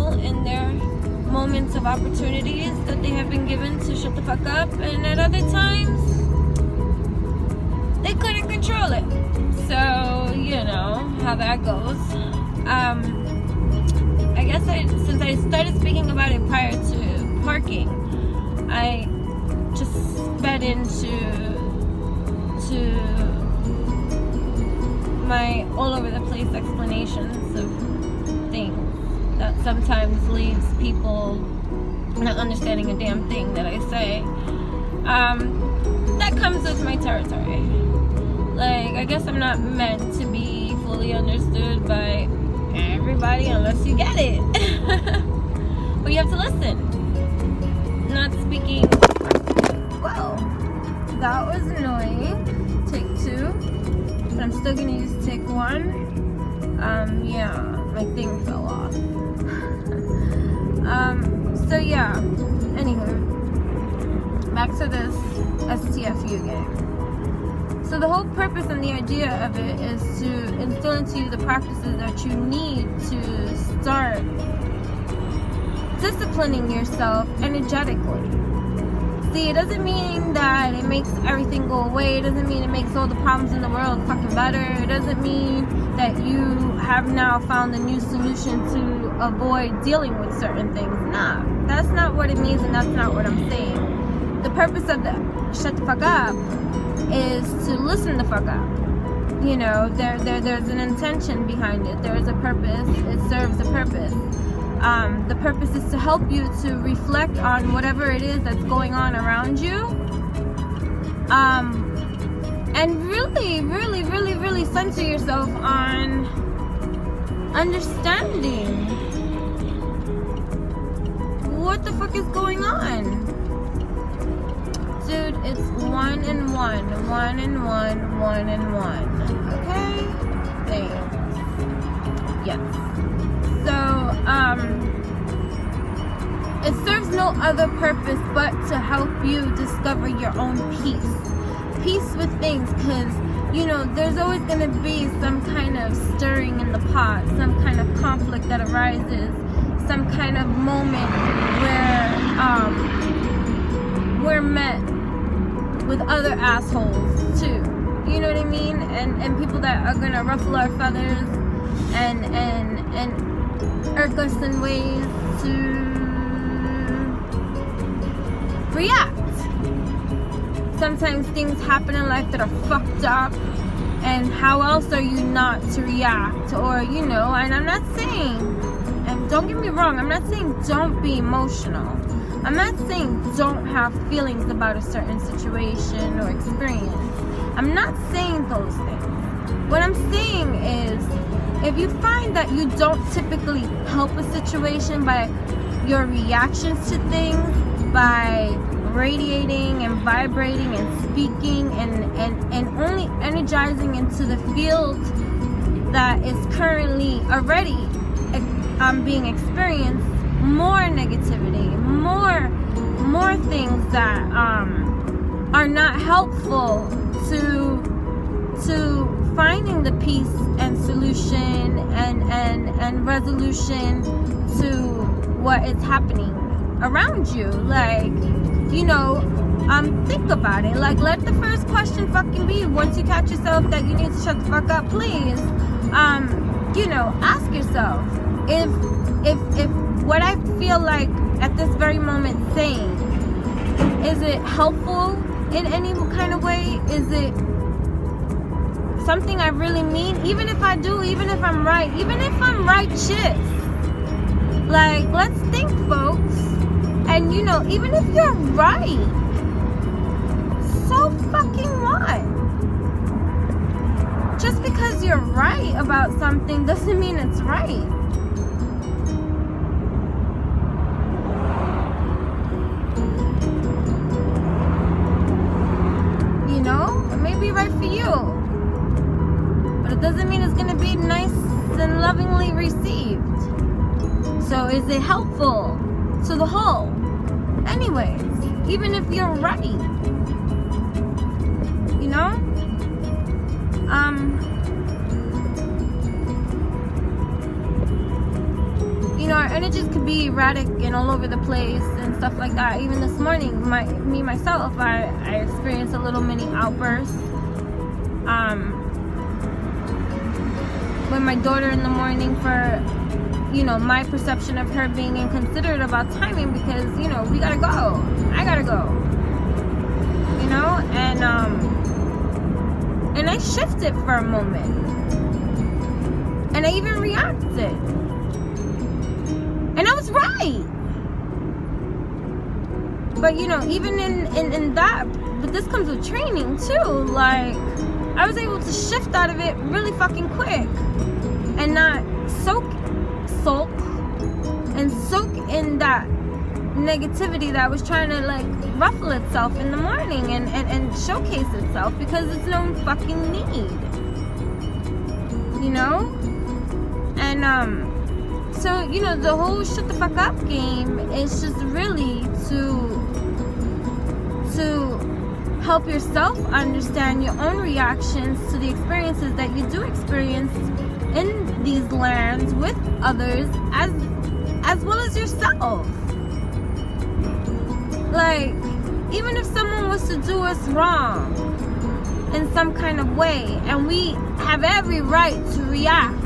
people in their moments of opportunities that they have been given to shut the fuck up, and at other times they couldn't control it. So you know how that goes. I guess since I started speaking about it prior to parking, I just sped into my all over the place explanations of things that sometimes leaves people not understanding a damn thing that I say. That comes with my territory. Like, I guess I'm not meant to be fully understood by everybody unless you get it. But you have to listen. Not speaking. Whoa, that was annoying. Take 2. But I'm still gonna use take 1. Yeah, my thing fell off. So yeah, anywho, back to this STFU game. So the whole purpose and the idea of it is to instill into you the practices that you need to start disciplining yourself energetically. See, it doesn't mean that it makes everything go away. It doesn't mean it makes all the problems in the world fucking better. It doesn't mean that you have now found a new solution to avoid dealing with certain things. Nah, that's not what it means, and that's not what I'm saying. The purpose of the shut the fuck up is to listen the fuck up. You know, there's an intention behind it. There is a purpose. It serves a purpose. The purpose is to help you to reflect on whatever it is that's going on around you, and really center yourself on understanding what the fuck is going on. Dude, it's 1 and 1, 1 and 1, 1 and 1. Okay? Thanks. Yes. So, it serves no other purpose but to help you discover your own peace. Peace with things, because, you know, there's always going to be some kind of stirring in the pot, some kind of conflict that arises, some kind of moment where we're met with other assholes too. You know what I mean? And people that are going to ruffle our feathers and irk us in ways to react. Sometimes things happen in life that are fucked up, and how else are you not to react? Or, you know, and I'm not saying, and don't get me wrong, I'm not saying don't be emotional. I'm not saying don't have feelings about a certain situation or experience. I'm not saying those things. What I'm saying is, if you find that you don't typically help a situation by your reactions to things, by radiating and vibrating and speaking and only energizing into the field that is currently already being experienced, more negativity, more things that are not helpful to finding the peace and solution and resolution to what is happening around you. Like, you know, think about it. Like, let the first question fucking be, once you catch yourself that you need to shut the fuck up, please, you know, ask yourself if what I feel like at this very moment saying, is it helpful in any kind of way? Is it something I really mean? Even if I do, even if I'm right, even if I'm righteous, like, let's think, folks. And, you know, even if you're right, so fucking what? Just because you're right about something doesn't mean it's right. You know, it may be right for you, but it doesn't mean it's going to be nice and lovingly received. So is it helpful to the whole? Anyways, even if you're right, you know, our energies could be erratic and all over the place and stuff like that. Even this morning, myself, I experienced a little mini outburst. With my daughter in the morning for, my perception of her being inconsiderate about timing because, we gotta go. I gotta go. And I shifted for a moment. And I even reacted. And I was right. But, even in that, but this comes with training too. Like, I was able to shift out of it really fucking quick. And not sulk in that negativity that was trying to like ruffle itself in the morning and showcase itself because it's no fucking need. And so the whole shut the fuck up game is just really to help yourself understand your own reactions to the experiences that you do experience in these lands with others as well as yourself. Like, even if someone was to do us wrong in some kind of way, and we have every right to react,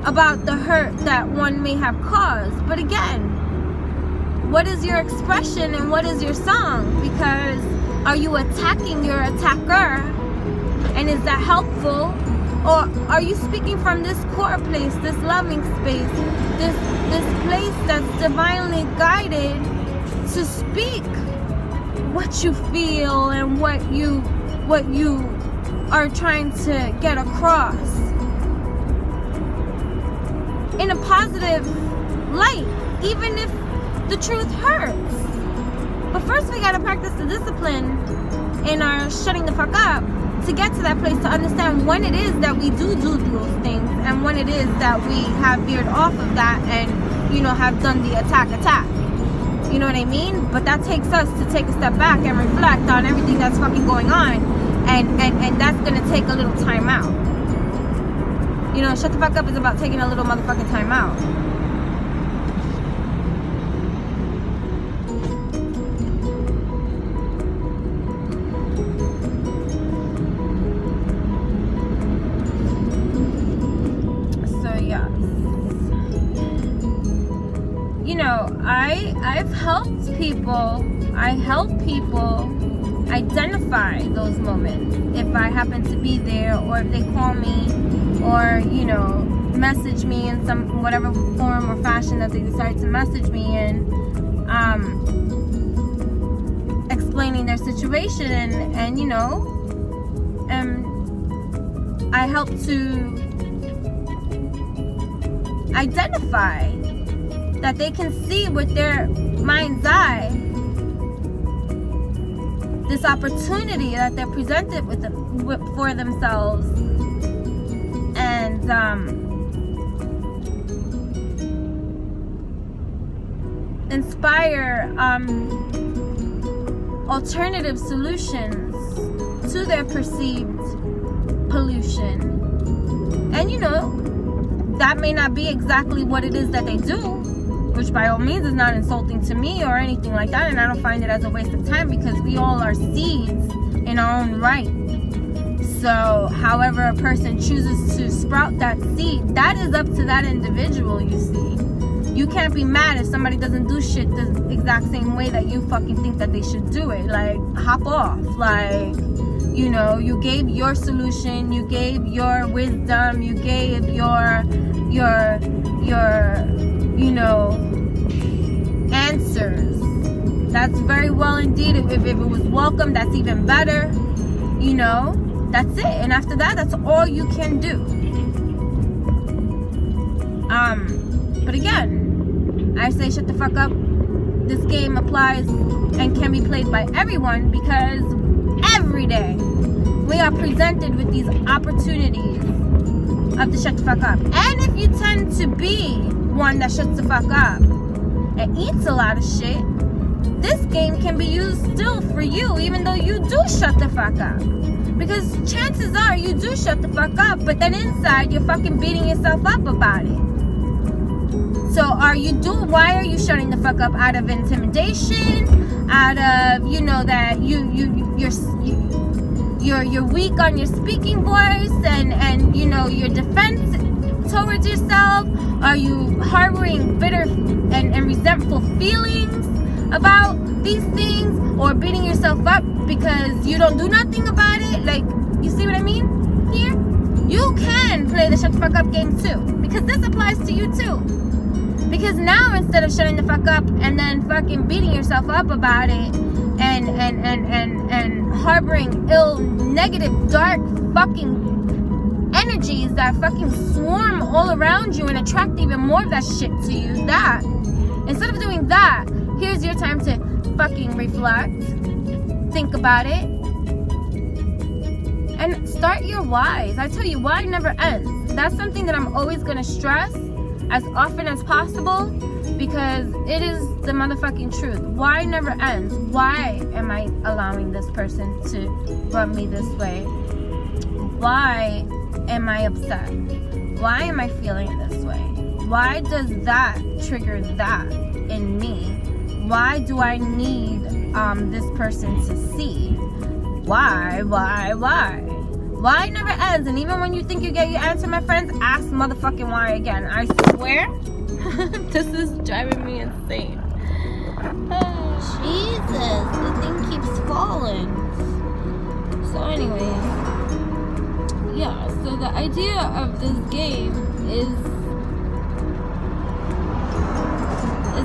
about the hurt that one may have caused. But again, what is your expression and what is your song? Because are you attacking your attacker? And is that helpful? Or are you speaking from this core place, this loving space, this place that's divinely guided to speak what you feel and what you are trying to get across in a positive light, even if the truth hurts? But first we gotta practice the discipline in our shutting the fuck up to get to that place, to understand when it is that we do those things and when it is that we have veered off of that and have done the attack. You know what I mean? But that takes us to take a step back and reflect on everything that's fucking going on, and that's gonna take a little time out. Shut the fuck up is about taking a little motherfucking time out. I've helped people. I help people identify those moments. If I happen to be there, or if they call me, or message me in some whatever form or fashion that they decide to message me in, explaining their situation, and I help to identify that they can see with their mind's eye this opportunity that they're presented with for themselves, and inspire alternative solutions to their perceived pollution. And that may not be exactly what it is that they do, which by all means is not insulting to me or anything like that, and I don't find it as a waste of time, because we all are seeds in our own right. So however a person chooses to sprout that seed, that is up to that individual, you see. You can't be mad if somebody doesn't do shit the exact same way that you fucking think that they should do it. Like, hop off. Like, you gave your solution, you gave your wisdom, you gave your answers. That's very well indeed. If it was welcome, that's even better. That's it. And after that, that's all you can do. But again, I say shut the fuck up. This game applies and can be played by everyone, because every day we are presented with these opportunities of the shut the fuck up. And if you tend to be one that shuts the fuck up and eats a lot of shit, this game can be used still for you, even though you do shut the fuck up. Because chances are you do shut the fuck up, but then inside you're fucking beating yourself up about it. So why are you shutting the fuck up? Out of intimidation, out of, you know, that you're weak on your speaking voice and you know, your defense towards yourself? Are you harboring bitter and resentful feelings about these things, or beating yourself up because you don't do nothing about it? Like, you see what I mean here? You can play the shut the fuck up game too, because this applies to you too. Because now, instead of shutting the fuck up and then fucking beating yourself up about it and harboring ill, negative, dark fucking energies that fucking swarm all around you and attract even more of that shit to you, instead of doing that, here's your time to fucking reflect, think about it, and start your whys. I tell you, why never ends. That's something that I'm always going to stress as often as possible, because it is the motherfucking truth. Why never ends. Why am I allowing this person to rub me this way? Why am I upset? Why am I feeling this way? Why does that trigger that in me? Why do I need this person to see? Why? Why never ends. And even when you think you get your answer, my friends, ask motherfucking why again. I swear, this is driving me insane. Jesus, the thing keeps falling. So anyway, yeah, so the idea of this game is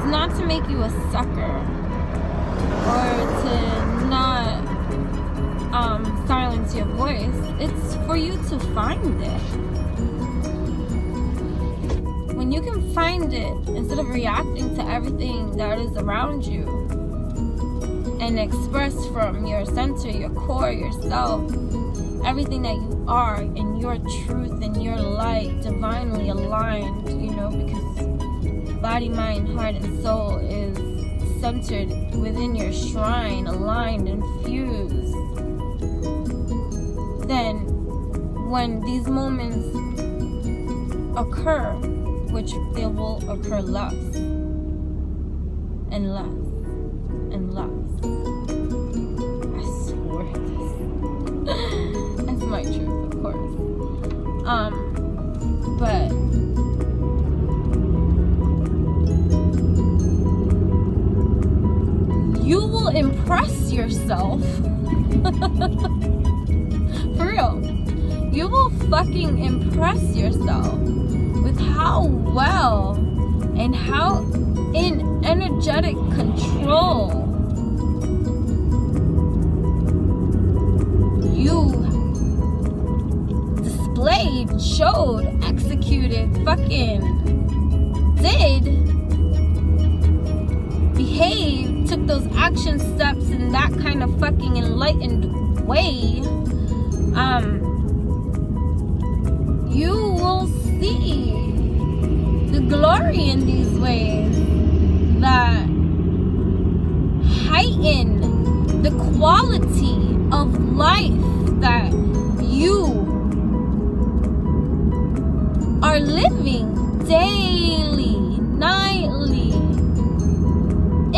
not to make you a sucker, or to not silence your voice. It's for you to find it. When you can find it, instead of reacting to everything that is around you, and express from your center, your core, yourself, everything that you are in your truth and your light, divinely aligned, you know, because body, mind, heart, and soul is centered within your shrine, aligned, infused. Then, when these moments occur, which they will occur less, and less, and less. I swear this. That's my truth, of course. But you will impress yourself. For real. You will fucking impress yourself with how well and how in energetic control you displayed, showed, executed, fucking did, behaved, took those action steps in that kind of fucking enlightened way. You will see the glory in these ways that heighten the quality of life that you are living daily, nightly,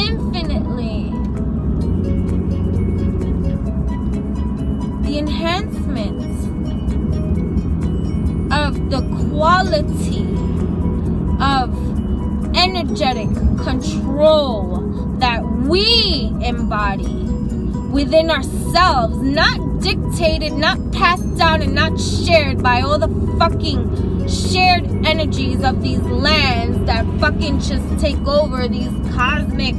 infinitely. The enhancement of the quality of energetic control that we embody within ourselves, not dictated, not passed down, and not shared by all the fucking shared energies of these lands that fucking just take over these cosmic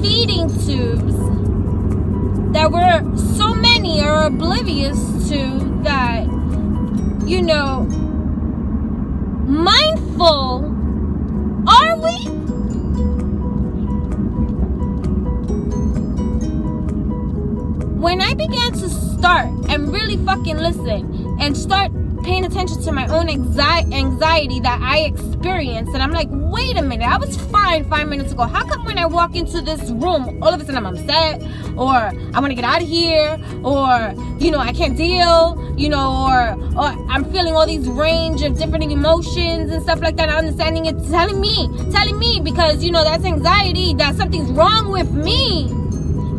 feeding tubes that we're so many are oblivious to, that, you know, mindful are we? When I began to start and really fucking listen and start paying attention to my own anxiety that I experienced, and I'm like, wait a minute, I was fine 5 minutes ago. How come when I walk into this room, all of a sudden I'm upset, or I want to get out of here, or, you know, I can't deal, you know, or I'm feeling all these range of different emotions and stuff like that. I'm understanding it, telling me, because, you know, that's anxiety, that something's wrong with me.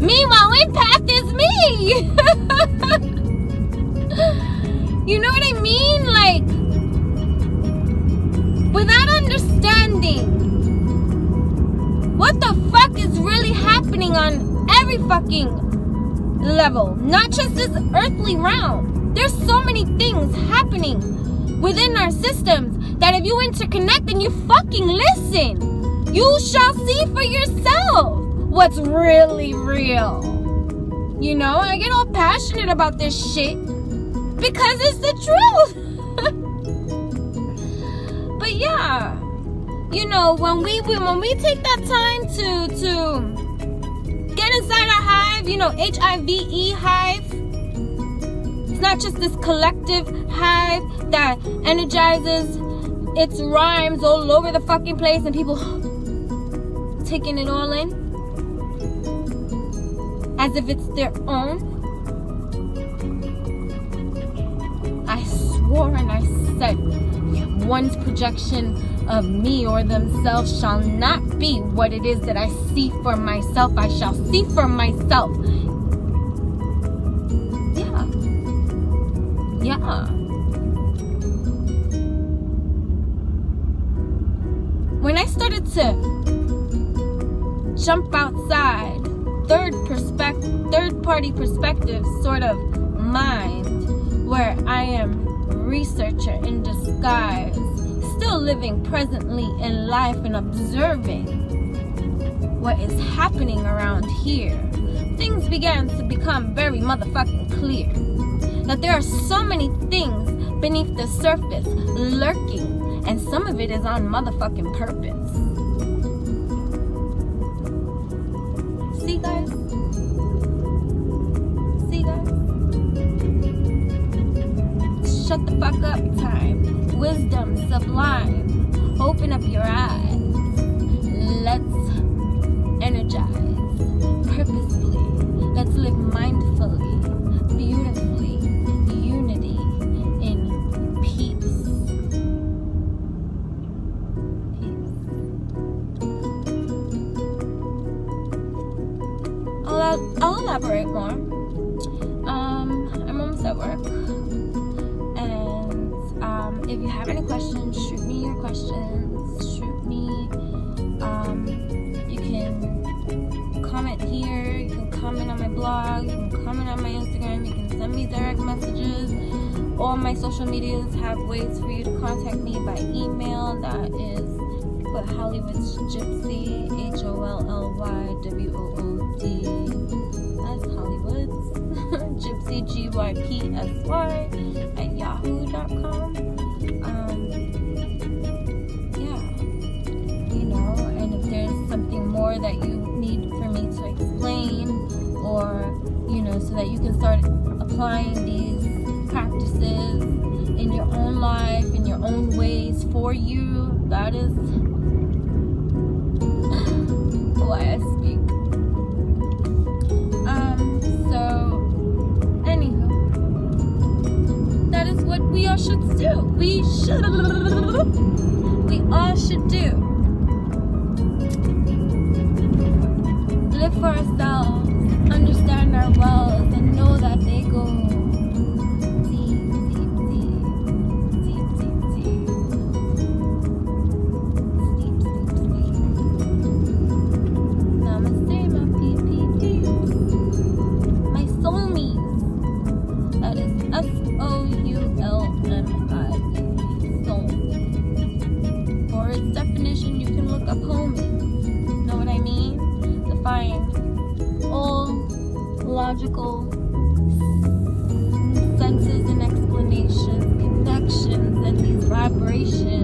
Meanwhile, empath is me. You know what I mean? Like, without understanding what the fuck is really happening on every fucking level, not just this earthly realm. There's so many things happening within our systems that if you interconnect and you fucking listen, you shall see for yourself what's really real. You know, I get all passionate about this shit because it's the truth. But yeah, you know, when we take that time to get inside our hive, you know, HIVE hive. It's not just this collective hive that energizes its rhymes all over the fucking place and people taking it all in as if it's their own. I swore and I said, one's projection of me or themselves shall not be what it is that I see for myself. I shall see for myself. Yeah. When I started to jump outside, third-party perspective sort of mind, where I am researcher in disguise, still living presently in life and observing what is happening around here, things began to become very motherfucking clear. That there are so many things beneath the surface lurking, and some of it is on motherfucking purpose. See guys? Shut the fuck up time. Wisdom sublime. Open up your eyes. Let's energize purposefully. Let's live mindfully, beautifully. Unity in peace. I'll elaborate more. I'm almost at work. If you have any questions, shoot me your questions. Shoot me. You can comment here. You can comment on my blog. You can comment on my Instagram. You can send me direct messages. All my social medias have ways for you to contact me by email. That is put Hollywood's Gypsy, HOLLYWOOD. That's Hollywood's Gypsy, GYPSY at yahoo.com. More that you need for me to explain, or you know, so that you can start applying these practices in your own life, in your own ways for you. That is why I speak. So anywho, that is what we all should do. We all should do. Live for ourselves, understand our wells, and know that they go deep, deep, deep, deep, deep, deep, sleep, sleep, sleep. Namaste, my PPP, my soulmates. That is SOULMIE, soul. For its definition, you can look up homie. Know what I mean? Find all logical senses and explanations, connections, and these vibrations